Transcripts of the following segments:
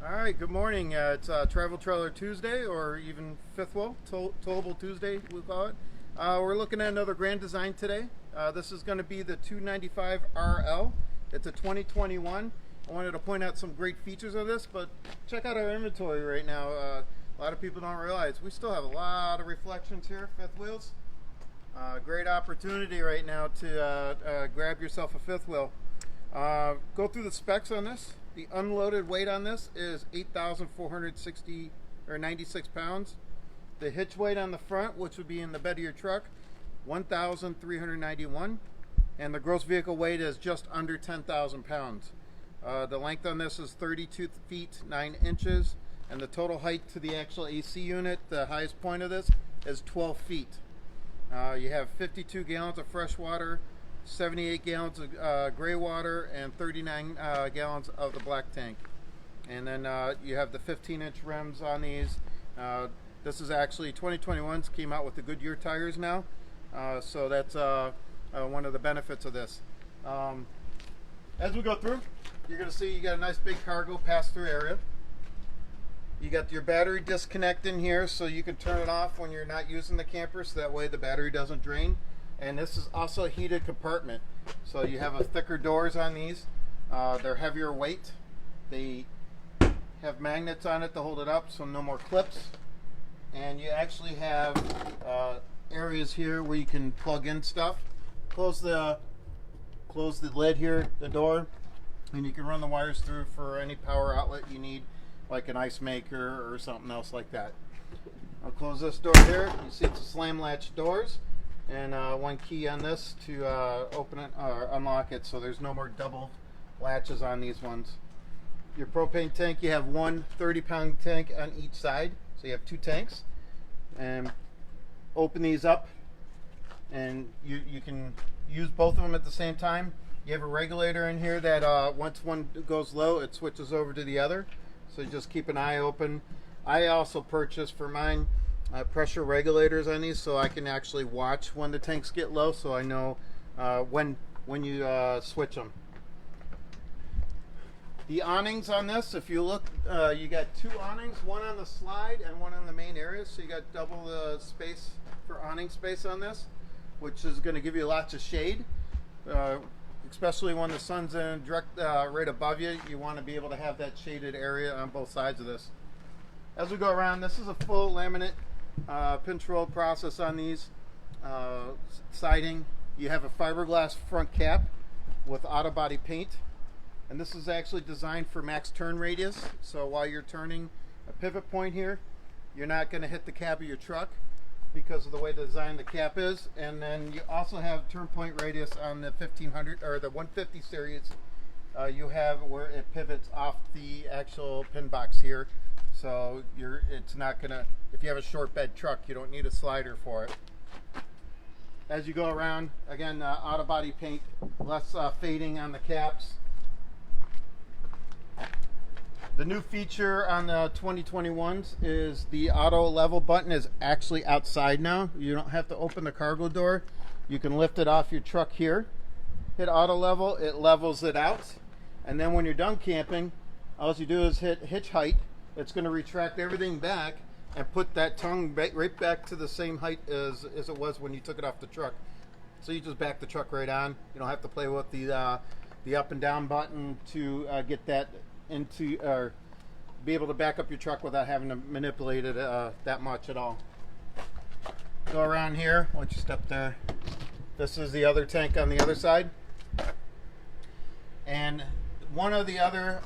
All right, good morning. It's Travel Trailer Tuesday, or even Fifth Wheel, Towable Tuesday, we call it. We're looking at another Grand Design today. This is going to be the 295 RL. It's a 2021. I wanted to point out some great features of this, but check out our inventory right now. A lot of people don't realize we still have a lot of reflections here, fifth wheels. Great opportunity right now to grab yourself a fifth wheel. Go through the specs on this. The unloaded weight on this is 8,460 or 96 pounds. The hitch weight on the front, which would be in the bed of your truck, 1,391, and the gross vehicle weight is just under 10,000 pounds. The length on this is 32 feet 9 inches, and the total height to the actual AC unit, the highest point of this, is 12 feet. You have 52 gallons of fresh water, 78 gallons of gray water, and 39 gallons of the black tank. And then you have the 15-inch rims on these. This is actually 2021's came out with the Goodyear tires now, so that's one of the benefits of this. As we go through, you're going to see you got a nice big cargo pass-through area. You got your battery disconnect in here, so you can turn it off when you're not using the camper, so that way the battery doesn't drain. And this is also a heated compartment, so you have a thicker doors on these. They're heavier weight. They have magnets on it to hold it up, so no more clips. And you actually have areas here where you can plug in stuff. Close the lid here, the door, and you can run the wires through for any power outlet you need, like an ice maker or something else like that. I'll close this door here. You see it's a slam latch doors. And one key on this to open it or unlock it, so there's no more double latches on these ones. Your propane tank, you have one 30-pound tank on each side, so you have two tanks. And open these up, and you can use both of them at the same time. You have a regulator in here that once one goes low, it switches over to the other, so you just keep an eye open. I also purchased for mine pressure regulators on these, so I can actually watch when the tanks get low, so I know when you switch them. The awnings on this, if you look, you got two awnings, one on the slide and one on the main area, so you got double the space for awning space on this, which is going to give you lots of shade, especially when the sun's in direct right above you. You want to be able to have that shaded area on both sides of this. As we go around, this is a full laminate pinch roll process on these siding. You have a fiberglass front cap with auto body paint, and this is actually designed for max turn radius, so while you're turning a pivot point here, you're not going to hit the cab of your truck because of the way the design the cap is. And then you also have turn point radius on the 1500 or the 150 series. You have where it pivots off the actual pin box here. So it's not gonna, if you have a short bed truck, you don't need a slider for it. As you go around, again, auto body paint, less fading on the caps. The new feature on the 2021s is the auto level button is actually outside now. You don't have to open the cargo door. You can lift it off your truck here, hit auto level, it levels it out. And then when you're done camping, all you do is hit hitch height. It's going to retract everything back and put that tongue right back to the same height as it was when you took it off the truck. So you just back the truck right on. You don't have to play with the up and down button to get that into, or be able to back up your truck without having to manipulate it that much at all. Go around here, once you step there. This is the other tank on the other side. And one of the other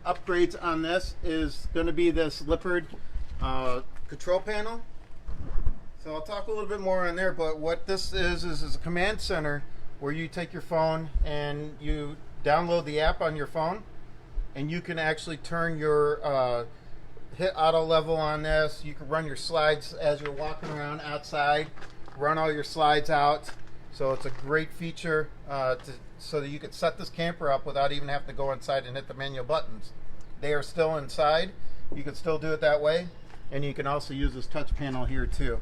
upgrades on this is going to be this Louvered control panel. So I'll talk a little bit more on there, but what this is a command center where you take your phone and you download the app on your phone, and you can actually turn your hit auto level on this. You can run your slides as you're walking around outside, run all your slides out. So it's a great feature so that you could set this camper up without even having to go inside and hit the manual buttons. They are still inside. You can still do it that way, and you can also use this touch panel here too.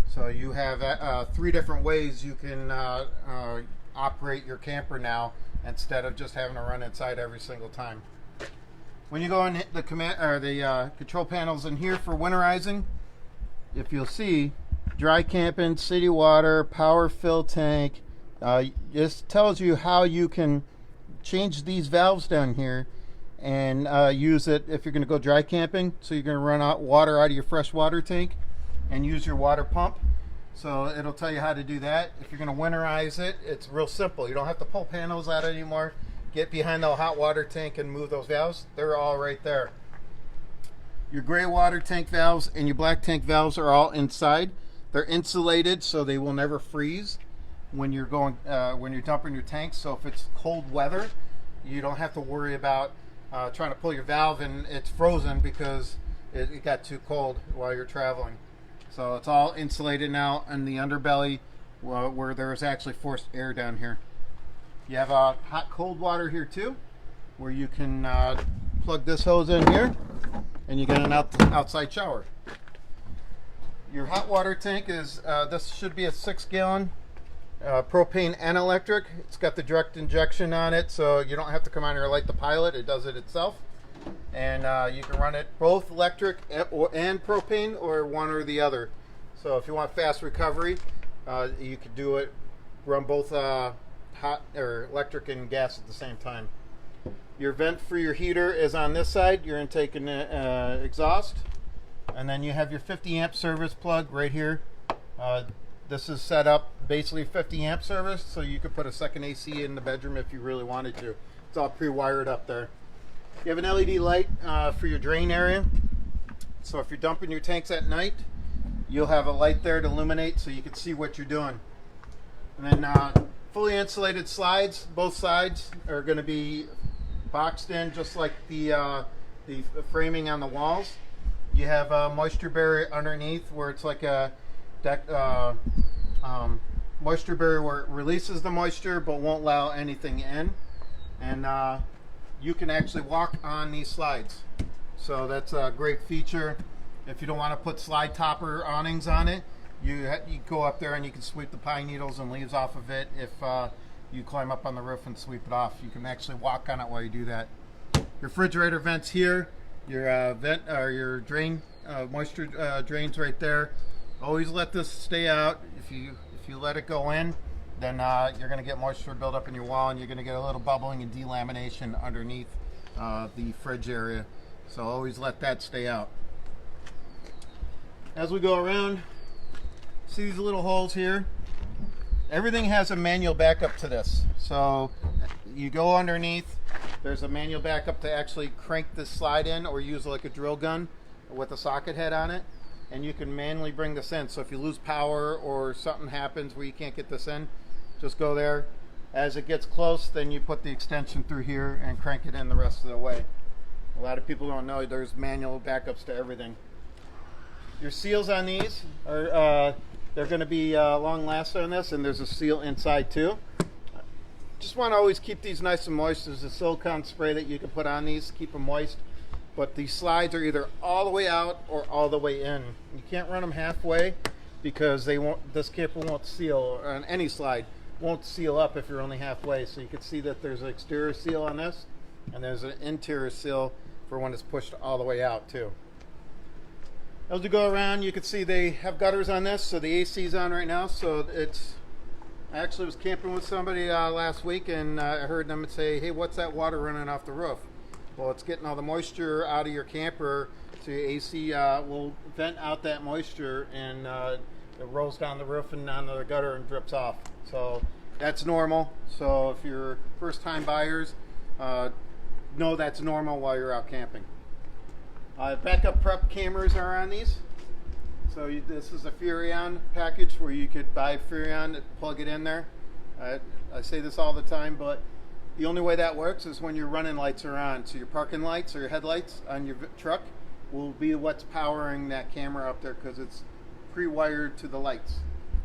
So you have 3 different ways you can operate your camper now, instead of just having to run inside every single time. When you go in the control panels in here for winterizing, if you'll see, dry camping, city water, power fill tank, this tells you how you can change these valves down here and use it if you're going to go dry camping. So you're going to run out water out of your fresh water tank and use your water pump. So it'll tell you how to do that. If you're going to winterize it, it's real simple. You don't have to pull panels out anymore. Get behind the hot water tank and move those valves. They're all right there. Your gray water tank valves and your black tank valves are all inside. They're insulated so they will never freeze when you're dumping your tanks. So if it's cold weather, you don't have to worry about trying to pull your valve and it's frozen because it got too cold while you're traveling. So it's all insulated now in the underbelly where there's actually forced air down here. You have hot cold water here too, where you can plug this hose in here and you get an outside shower. Your hot water tank is, this should be a 6-gallon propane and electric. It's got the direct injection on it, so you don't have to come on here and light the pilot. It does it itself. And you can run it both electric and propane, or one or the other. So if you want fast recovery, you could do it, run both hot or electric and gas at the same time. Your vent for your heater is on this side, your intake and exhaust. And then you have your 50 amp service plug right here. This is set up basically 50 amp service, so you could put a second AC in the bedroom if you really wanted to. It's all pre-wired up there. You have an LED light for your drain area. So if you're dumping your tanks at night, you'll have a light there to illuminate so you can see what you're doing. And then fully insulated slides. Both sides are going to be boxed in just like the framing on the walls. You have a moisture barrier underneath where it's like a moisture barrier where it releases the moisture but won't allow anything in. And you can actually walk on these slides. So that's a great feature. If you don't want to put slide topper awnings on it, you go up there and you can sweep the pine needles and leaves off of it. If you climb up on the roof and sweep it off, you can actually walk on it while you do that. Your refrigerator vents here. Your vent or your drain, moisture drains right there. Always let this stay out. If you let it go in, then you're going to get moisture build up in your wall, and you're going to get a little bubbling and delamination underneath the fridge area. So always let that stay out. As we go around, see these little holes here? Everything has a manual backup to this. So you go underneath. There's a manual backup to actually crank this slide in, or use like a drill gun with a socket head on it, and you can manually bring this in. So if you lose power or something happens where you can't get this in, just go there. As it gets close, then you put the extension through here and crank it in the rest of the way. A lot of people don't know there's manual backups to everything. Your seals on these are they're going to be long lasting on this, and there's a seal inside too. Just want to always keep these nice and moist. There's a silicone spray that you can put on these, keep them moist. But these slides are either all the way out or all the way in. You can't run them halfway because they won't. This camper won't seal, or on any slide won't seal up if you're only halfway. So you can see that there's an exterior seal on this, and there's an interior seal for when it's pushed all the way out too. As we go around, you can see they have gutters on this, so the AC is on right now. So it's. I actually was camping with somebody last week, and I heard them say, "Hey, what's that water running off the roof?" Well, it's getting all the moisture out of your camper, so your AC will vent out that moisture, and it rolls down the roof and onto the gutter and drips off. So that's normal. So if you're first-time buyers, know that's normal while you're out camping. Backup prep cameras are on these. So this is a Furrion package where you could buy Furrion, plug it in there. I say this all the time, but the only way that works is when your running lights are on. So your parking lights or your headlights on your truck will be what's powering that camera up there, because it's pre-wired to the lights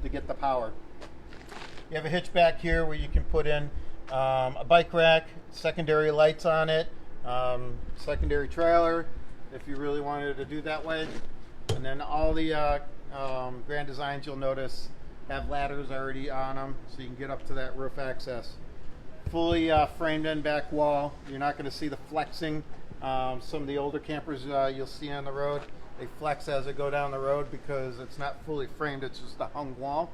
to get the power. You have a hitch back here where you can put in a bike rack, secondary lights on it, secondary trailer if you really wanted to do that way. And then all the Grand Designs, you'll notice, have ladders already on them, so you can get up to that roof access. Fully framed in back wall. You're not going to see the flexing Some of the older campers you'll see on the road, they flex as they go down the road because it's not fully framed, it's just a hung wall.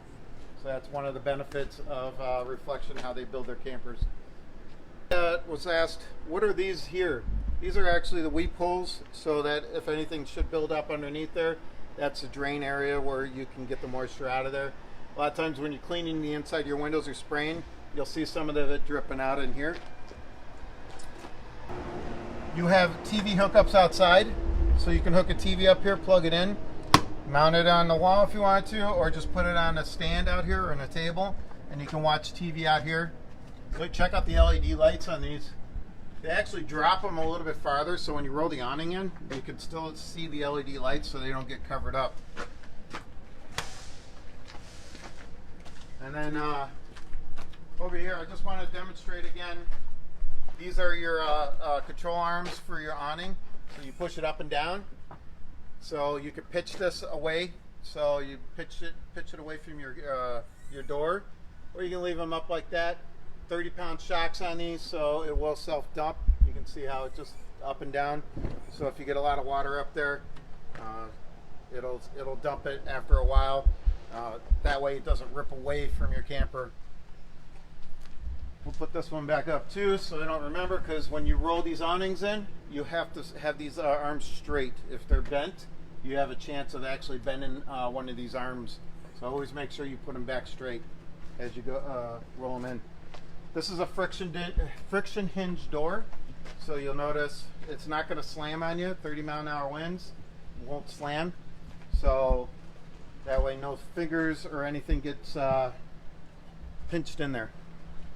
So that's one of the benefits of reflection, how they build their campers. Was asked, what are these here? These are actually the weep holes, so that if anything should build up underneath there, that's a drain area where you can get the moisture out of there. A lot of times when you're cleaning the inside of your windows or spraying, you'll see some of it dripping out in here. You have TV hookups outside, so you can hook a TV up here, plug it in, mount it on the wall if you want to, or just put it on a stand out here or on a table, and you can watch TV out here. So check out the LED lights on these. They actually drop them a little bit farther, so when you roll the awning in, you can still see the LED lights so they don't get covered up. And then over here, I just want to demonstrate again. These are your control arms for your awning. So you push it up and down. So you can pitch this away. So you pitch it away from your door, or you can leave them up like that. 30-pound shocks on these, so it will self-dump. You can see how it just up and down. So if you get a lot of water up there, it'll dump it after a while. That way it doesn't rip away from your camper. We'll put this one back up too, so I don't remember, because when you roll these awnings in, you have to have these arms straight. If they're bent, you have a chance of actually bending one of these arms. So always make sure you put them back straight as you go roll them in. This is a friction hinge door, so you'll notice it's not going to slam on you. 30-mile-an-hour winds won't slam, so that way no fingers or anything gets pinched in there.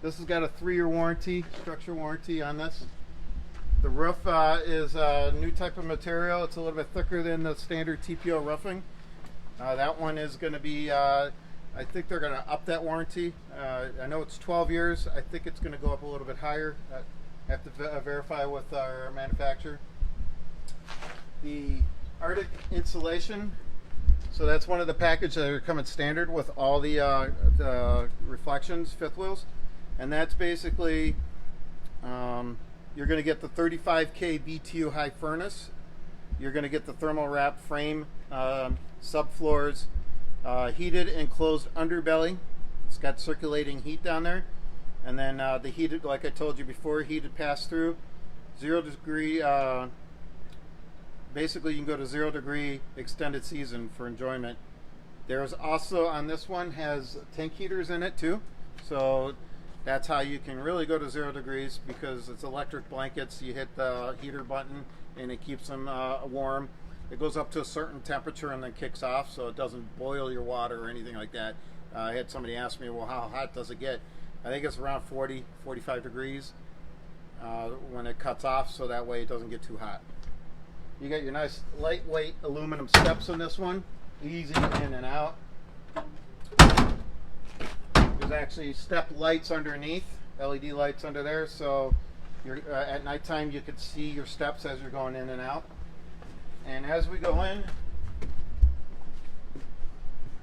This has got a 3-year warranty, structure warranty on this. The roof is a new type of material. It's a little bit thicker than the standard TPO roofing. That one is going to be I think they're going to up that warranty. I know it's 12 years. I think it's going to go up a little bit higher. I have to verify with our manufacturer. The Arctic insulation. So that's one of the packages that are coming standard with all the reflections, fifth wheels. And that's basically, you're going to get the 35K BTU high furnace. You're going to get the thermal wrap frame, subfloors, heated and closed underbelly. It's got circulating heat down there. And then the heated, like I told you before, heated pass-through, 0 degree, basically you can go to 0 degree extended season for enjoyment. There's also, on this one, has tank heaters in it too. So that's how you can really go to 0 degrees, because it's electric blankets. You hit the heater button and it keeps them warm. It goes up to a certain temperature and then kicks off, so it doesn't boil your water or anything like that. I had somebody ask me, well, how hot does it get? I think it's around 40, 45 degrees when it cuts off, so that way it doesn't get too hot. You got your nice lightweight aluminum steps on this one, easy in and out. There's actually step lights underneath, LED lights under there, so you're, at nighttime you could see your steps as you're going in and out. And as we go in,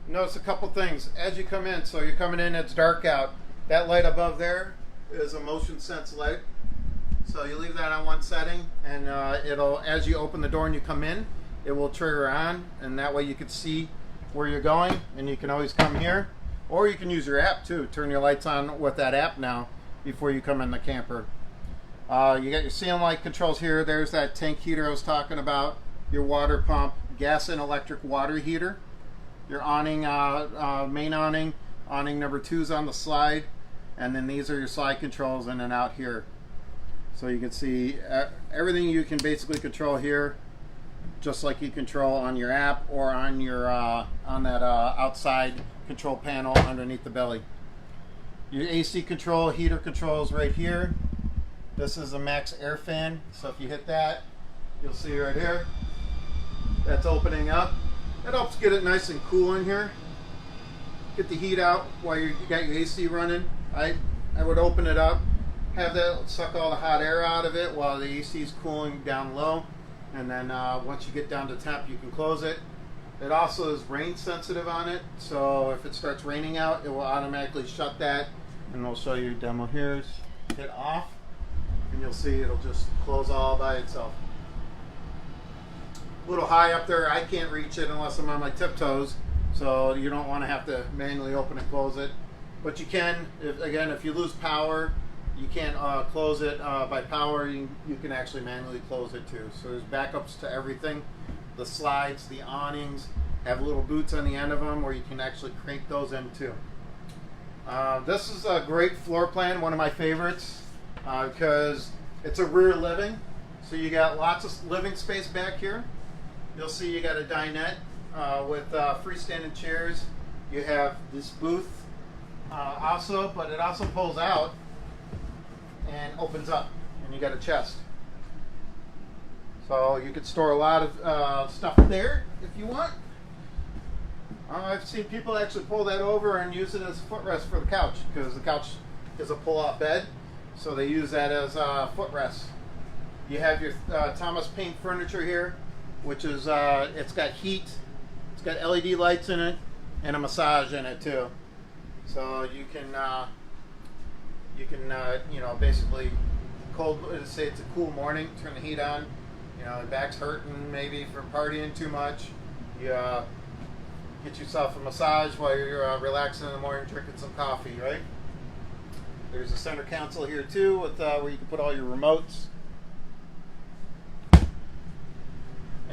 notice a couple things. As you come in, so you're coming in, it's dark out. That light above there is a motion sense light. So you leave that on one setting, and it'll, as you open the door and you come in, it will trigger on, and that way you can see where you're going, and you can always come here. Or you can use your app too. Turn your lights on with that app now before you come in the camper. You got your ceiling light controls here. There's that tank heater I was talking about. Your water pump, gas and electric water heater. Your awning, main awning. Awning number 2 is on the slide. And then these are your slide controls in and out here. So you can see everything you can basically control here, just like you control on your app or on your on that outside control panel underneath the belly. Your AC control, heater controls right here. This is a max air fan, so if you hit that, you'll see right here, that's opening up. It helps get it nice and cool in here. Get the heat out while you got your AC running. I would open it up, have that suck all the hot air out of it while the AC is cooling down low, and then once you get down to temp, you can close it. It also is rain sensitive on it, so if it starts raining out, it will automatically shut that. And we'll show you a demo here. Hit off, and and you'll see it'll just close all by itself. A little high up there, I can't reach it unless I'm on my tiptoes, so you don't want to have to manually open and close it. But you can, if you lose power, you can't close it by power. You can actually manually close it too. So there's backups to everything. The slides, the awnings, have little boots on the end of them where you can actually crank those in too. This is a great floor plan, one of my favorites, because it's a rear living. So you got lots of living space back here. You'll see you got a dinette with freestanding chairs. You have this booth also, but it also pulls out and opens up, and you got a chest. So you could store a lot of stuff there if you want. I've seen people actually pull that over and use it as a footrest for the couch, because the couch is a pull-out bed, so they use that as a footrest. You have your Thomas Paine furniture here, which is it's got heat, it's got LED lights in it, and a massage in it too. So you can you know, basically say it's a cool morning, turn the heat on. You know, the back's hurting maybe from partying too much. You get yourself a massage while you're relaxing in the morning, drinking some coffee, right? There's a center console here too, with where you can put all your remotes.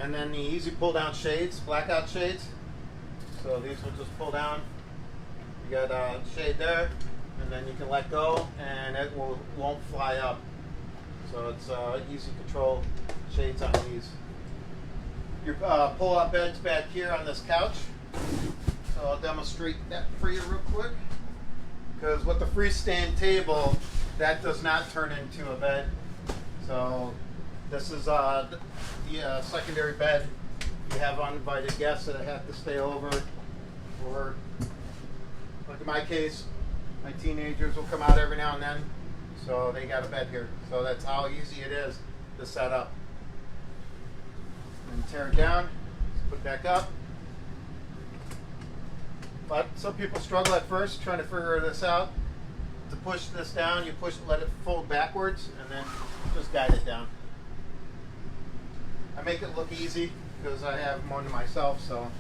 And then the easy pull down shades, blackout shades. So these will just pull down. You got a shade there, and then you can let go, and it won't fly up. So it's easy control shades on these. Your pull-out bed's back here on this couch. So I'll demonstrate that for you real quick. Because with the freestand table, that does not turn into a bed. So this is the secondary bed. You have uninvited guests that have to stay over, or like in my case, my teenagers will come out every now and then, so they got a bed here. So that's how easy it is to set up. And tear it down, put it back up. But some people struggle at first trying to figure this out. To push this down, you let it fold backwards, and then just guide it down. I make it look easy because I have one to myself. So,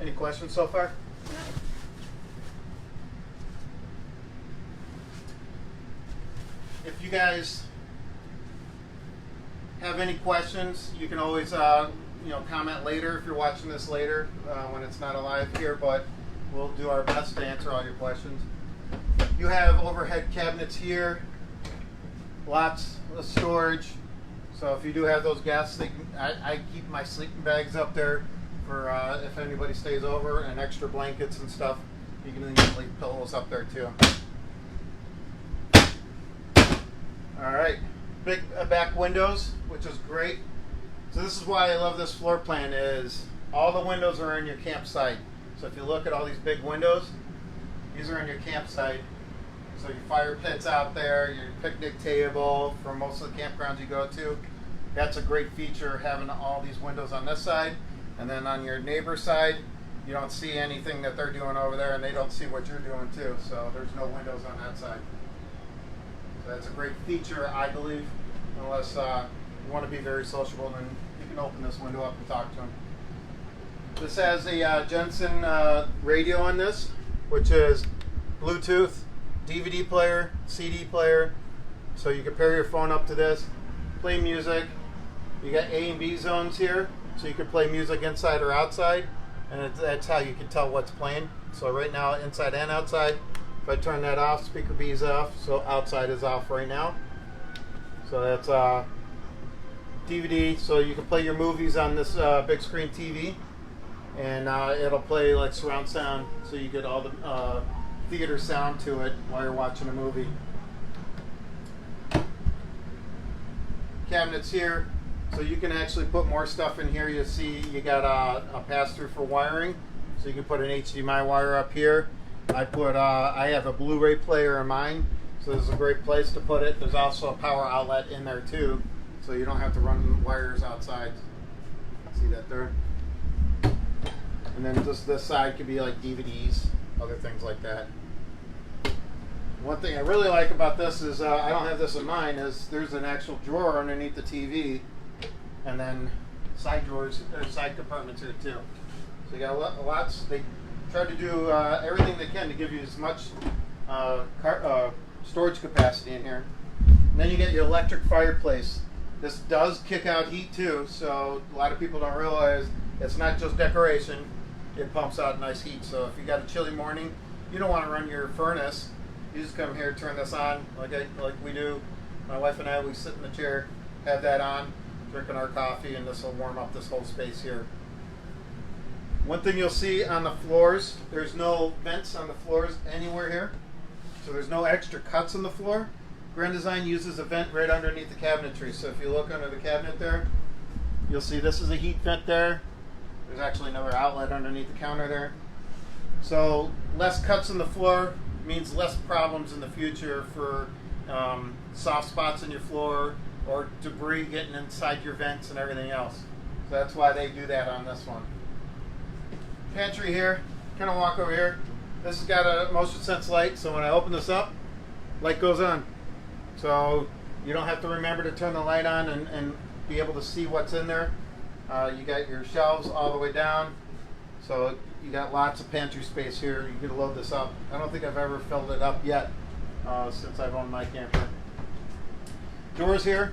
any questions so far? If you guys have any questions, you can always comment later if you're watching this later when it's not alive here, but we'll do our best to answer all your questions. You have overhead cabinets here, lots of storage. So if you do have those guests, I keep my sleeping bags up there for if anybody stays over, and extra blankets and stuff. You can leave pillows up there too. All right, big back windows, which is great. So this is why I love this floor plan, is all the windows are in your campsite. So if you look at all these big windows, these are in your campsite. So your fire pit's out there, your picnic table for most of the campgrounds you go to. That's a great feature, having all these windows on this side. And then on your neighbor's side, you don't see anything that they're doing over there, and they don't see what you're doing too. So there's no windows on that side. So that's a great feature, I believe, unless you want to be very sociable, then you can open this window up and talk to them. This has a Jensen radio on this, which is Bluetooth, DVD player, CD player. So you can pair your phone up to this, play music. You got A and B zones here, so you can play music inside or outside, and that's how you can tell what's playing. So right now, inside and outside. If I turn that off, speaker B is off, so outside is off right now. So that's DVD, so you can play your movies on this big screen TV, and it'll play like surround sound, so you get all the theater sound to it while you're watching a movie. Cabinets here, so you can actually put more stuff in here. You see you got a pass-through for wiring, so you can put an HDMI wire up here. I have a Blu-ray player in mine, so this is a great place to put it. There's also a power outlet in there too, so you don't have to run wires outside. See that there? And then just this side could be like DVDs, other things like that. One thing I really like about this is, I don't have this in mine, is there's an actual drawer underneath the TV, and then side drawers, side compartments here too. So you got lots. They try to do everything they can to give you as much storage capacity in here. And then you get your electric fireplace. This does kick out heat too, so a lot of people don't realize it's not just decoration. It pumps out nice heat. So if you got a chilly morning, you don't want to run your furnace. You just come here, turn this on, like we do. My wife and I, we sit in the chair, have that on, drinking our coffee, and this will warm up this whole space here. One thing you'll see on the floors, there's no vents on the floors anywhere here. So there's no extra cuts in the floor. Grand Design uses a vent right underneath the cabinetry. So if you look under the cabinet there, you'll see this is a heat vent there. There's actually another outlet underneath the counter there. So less cuts in the floor means less problems in the future for soft spots in your floor or debris getting inside your vents and everything else. So that's why they do that on this one. Pantry here, kind of walk over here. This has got a motion sense light, so when I open this up, light goes on. So you don't have to remember to turn the light on and be able to see what's in there. You got your shelves all the way down. So you got lots of pantry space here. You can load this up. I don't think I've ever filled it up yet since I've owned my camper. Doors here,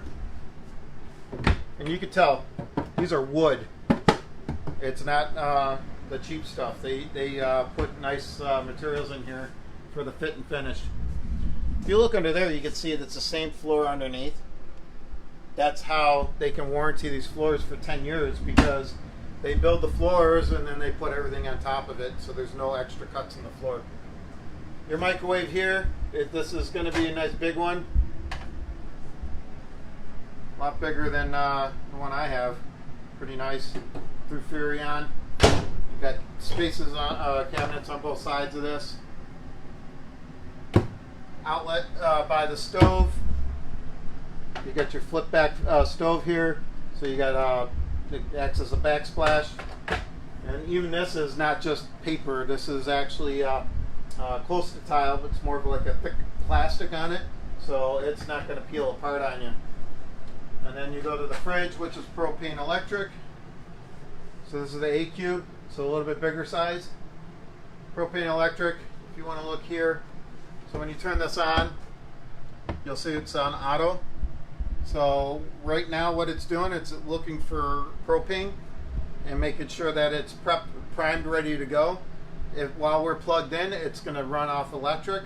and you can tell these are wood. It's not the cheap stuff. They put nice materials in here for the fit and finish. If you look under there, you can see it's the same floor underneath. That's how they can warranty these floors for 10 years, because they build the floors and then they put everything on top of it, so there's no extra cuts in the floor. Your microwave here, this is going to be a nice big one. A lot bigger than the one I have. Pretty nice. Through Furrion. You've got spaces on cabinets on both sides of this. Outlet by the stove. You got your flip back stove here, so you got it acts as a backsplash. And even this is not just paper. This is actually close to tile, but it's more of like a thick plastic on it, so it's not going to peel apart on you. And then you go to the fridge, which is propane electric. So this is the A-Cube, so a little bit bigger size. Propane electric, if you want to look here. So when you turn this on, you'll see it's on auto. So right now what it's doing, it's looking for propane and making sure that it's primed, ready to go. While we're plugged in, it's going to run off electric.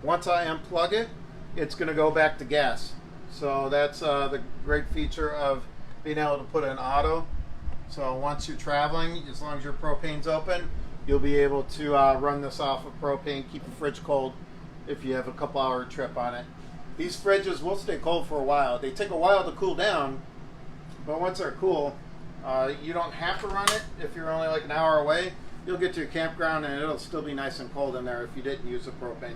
Once I unplug it, it's going to go back to gas. So that's the great feature of being able to put it in auto. So once you're traveling, as long as your propane's open, you'll be able to run this off of propane, keep the fridge cold if you have a couple hour trip on it. These fridges will stay cold for a while. They take a while to cool down, but once they're cool, you don't have to run it if you're only like an hour away. You'll get to your campground and it'll still be nice and cold in there if you didn't use the propane.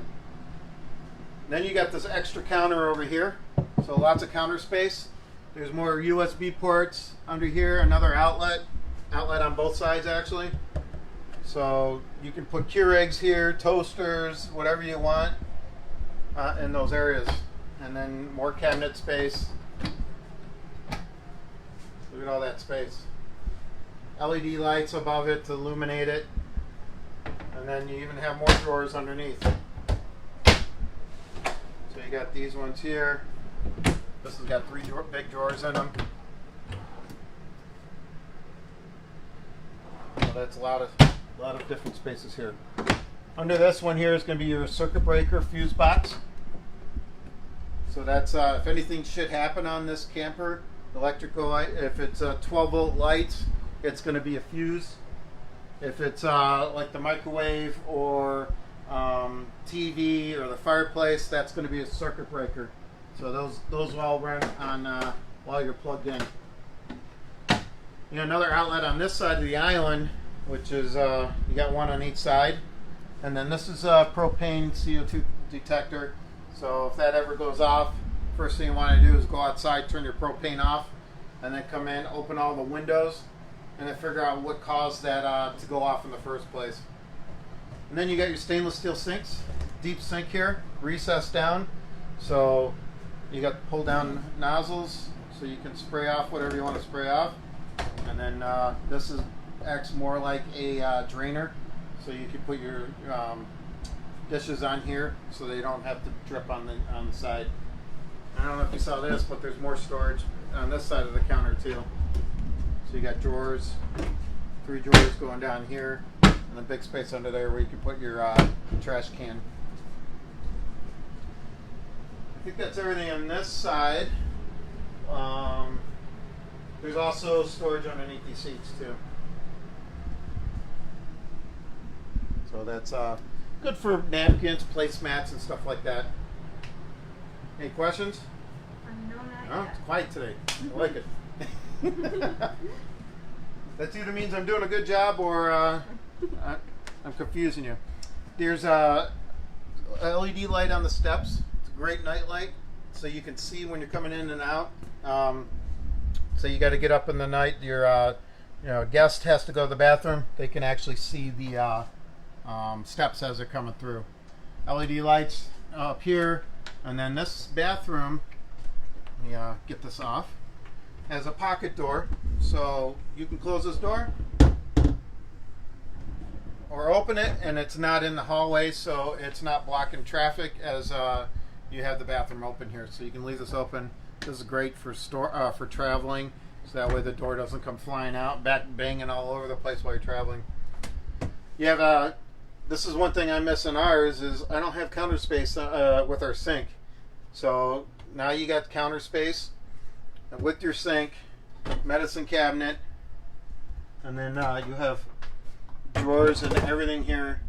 Then you got this extra counter over here, so lots of counter space. There's more USB ports under here, another outlet on both sides actually. So you can put Keurigs here, toasters, whatever you want in those areas. And then more cabinet space. Look at all that space. LED lights above it to illuminate it. And then you even have more drawers underneath. So you got these ones here. This has got 3 big drawers in them. So that's a lot of different spaces here. Under this one here is going to be your circuit breaker fuse box. So that's if anything should happen on this camper, electrical light, if it's a 12-volt light, it's going to be a fuse. If it's like the microwave or TV or the fireplace, that's going to be a circuit breaker. So those will all run on while you're plugged in. You know, another outlet on this side of the island, which is you got one on each side, and then this is a propane CO2 detector. So if that ever goes off, first thing you want to do is go outside, turn your propane off, and then come in, open all the windows, and then figure out what caused that to go off in the first place. And then you got your stainless steel sinks. deep sink here, recessed down. So you got pull down nozzles so you can spray off whatever you want to spray off. And then this acts more like a drainer. So you can put your dishes on here so they don't have to drip on the side. I don't know if you saw this, but there's more storage on this side of the counter too. So you got drawers, 3 drawers going down here, and a big space under there where you can put your trash can. I think that's everything on this side. There's also storage underneath these seats too. So that's good for napkins, placemats, and stuff like that. Any questions? No, not Oh, yet. it's quiet today. I like it. That either means I'm doing a good job or I'm confusing you. There's a LED light on the steps. It's a great night light, so you can see when you're coming in and out. So you got to get up in the night. Your guest has to go to the bathroom. They can actually see the steps as they're coming through. LED lights up here, and then this bathroom. Let me get this off. Has a pocket door, so you can close this door or open it, and it's not in the hallway, so it's not blocking traffic as you have the bathroom open here. So you can leave this open. This is great for for traveling, so that way the door doesn't come flying out, back banging all over the place while you're traveling. You have this is one thing I miss in ours is I don't have counter space with our sink. So now you got counter space with your sink, medicine cabinet, and then you have drawers and everything here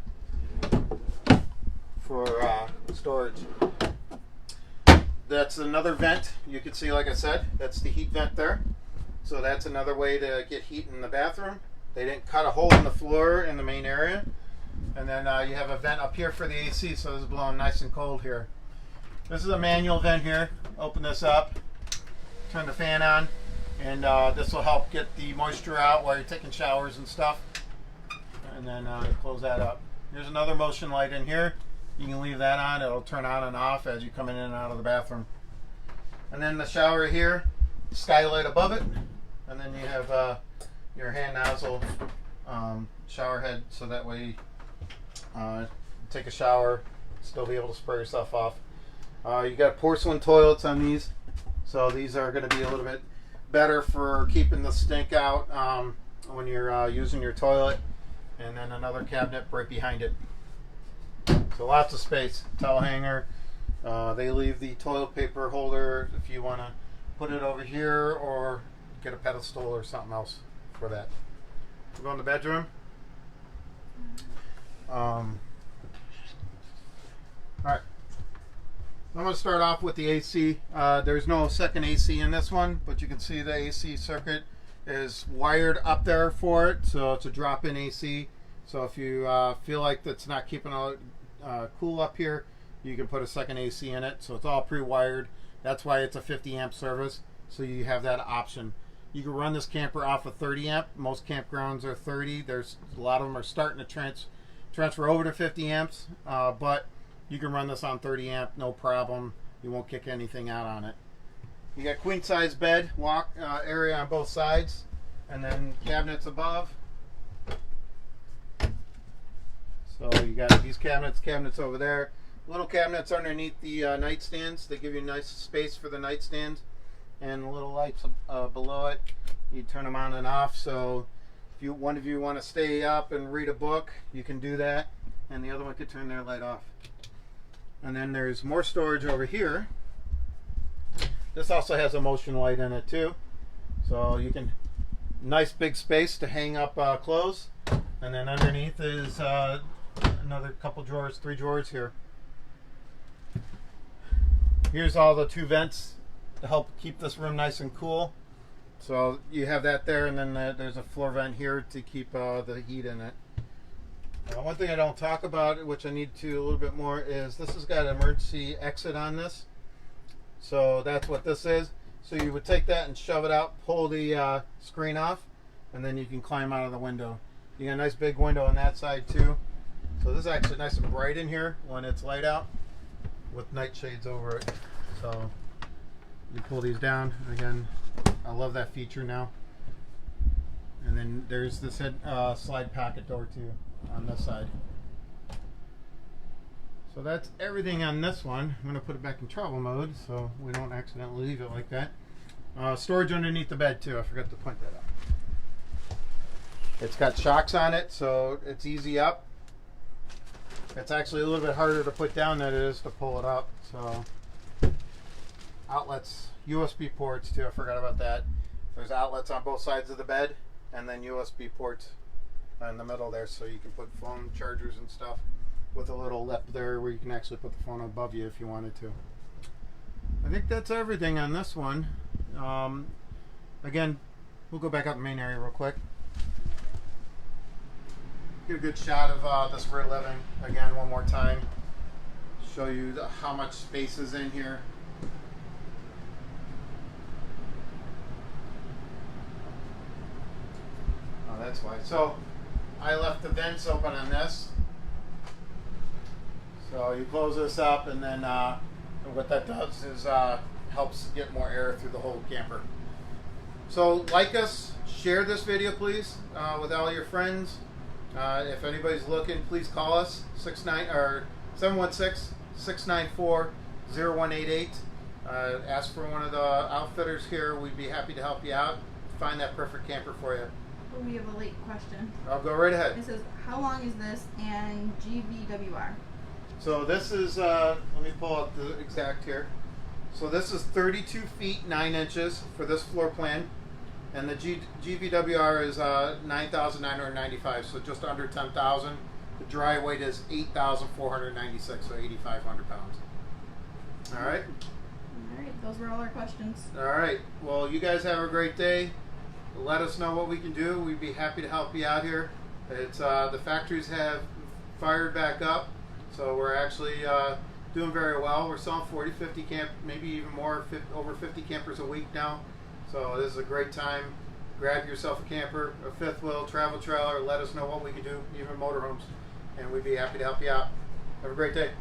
for storage. That's another vent. You can see, like I said, that's the heat vent there. So that's another way to get heat in the bathroom. They didn't cut a hole in the floor in the main area. And then you have a vent up here for the AC, so it's blowing nice and cold here. This is a manual vent here. Open this up, turn the fan on, and this will help get the moisture out while you're taking showers and stuff. And then close that up. Here's another motion light in here. You can leave that on. It'll turn on and off as you come in and out of the bathroom. And then the shower here, skylight above it. And then you have your hand nozzle shower head, so that way take a shower, still be able to spray yourself off. You got porcelain toilets on these, so these are going to be a little bit better for keeping the stink out when you're using your toilet. And then another cabinet right behind it. So lots of space. Towel hanger. They leave the toilet paper holder if you want to put it over here or get a pedestal or something else for that. We'll go in the bedroom. All right. I'm going to start off with the AC. There's no second AC in this one, but you can see the AC circuit is wired up there for it, so it's a drop-in AC. So if you feel like it's not keeping it cool up here, you can put a second AC in it. So it's all pre-wired. That's why it's a 50 amp service, so you have that option. You can run this camper off of 30 amp. Most campgrounds are 30. There's a lot of them are starting to transfer over to 50 amps, but you can run this on 30 amp, no problem. You won't kick anything out on it. You got queen size bed, walk area on both sides, and then cabinets above. So you got these cabinets over there. Little cabinets underneath the nightstands. They give you nice space for the nightstands, and little lights below it. You turn them on and off. So if one of you want to stay up and read a book, you can do that, and the other one could turn their light off. And then there's more storage over here. This also has a motion light in it too, so you can nice big space to hang up clothes. And then underneath is another couple drawers, 3 drawers here. Here's all the 2 vents to help keep this room nice and cool. So you have that there, and then there's a floor vent here to keep the heat in it. One thing I don't talk about, which I need to a little bit more, is this has got an emergency exit on this. So that's what this is. So you would take that and shove it out, pull the screen off, and then you can climb out of the window. You got a nice big window on that side too. So this is actually nice and bright in here when it's light out with night shades over it. So you pull these down. Again, I love that feature now. And then there's this slide pocket door too on this side. So that's everything on this one. I'm going to put it back in travel mode so we don't accidentally leave it like that. Storage underneath the bed too. I forgot to point that out. It's got shocks on it, so it's easy up. It's actually a little bit harder to put down than it is to pull it up. So outlets, USB ports too. I forgot about that. There's outlets on both sides of the bed, and then USB ports in the middle there, so you can put phone chargers and stuff, with a little lip there where you can actually put the phone above you if you wanted to. I think that's everything on this one. Again, we'll go back out in the main area real quick. Get a good shot of this rear living again one more time. Show you how much space is in here. Oh, that's why. So I left the vents open on this. So you close this up, and then what that does is helps get more air through the whole camper. So like us, share this video please with all your friends. If anybody's looking, please call us 716-694-0188. Ask for one of the outfitters here. We'd be happy to help you out, find that perfect camper for you. Oh, we have a late question. I'll go right ahead. It says, how long is this and GVWR? So this is, let me pull up the exact here. So this is 32 feet 9 inches for this floor plan, and the GVWR is 9,995, so just under 10,000. The dry weight is 8,496, so 8,500 pounds. All right. All right, those were all our questions. All right. Well, you guys have a great day. Let us know what we can do. We'd be happy to help you out here. It's the factories have fired back up. So we're actually doing very well. We're selling 40, 50 camp, maybe even more, over 50 campers a week now. So this is a great time. Grab yourself a camper, a fifth wheel, travel trailer. Let us know what we can do, even motorhomes, and we'd be happy to help you out. Have a great day.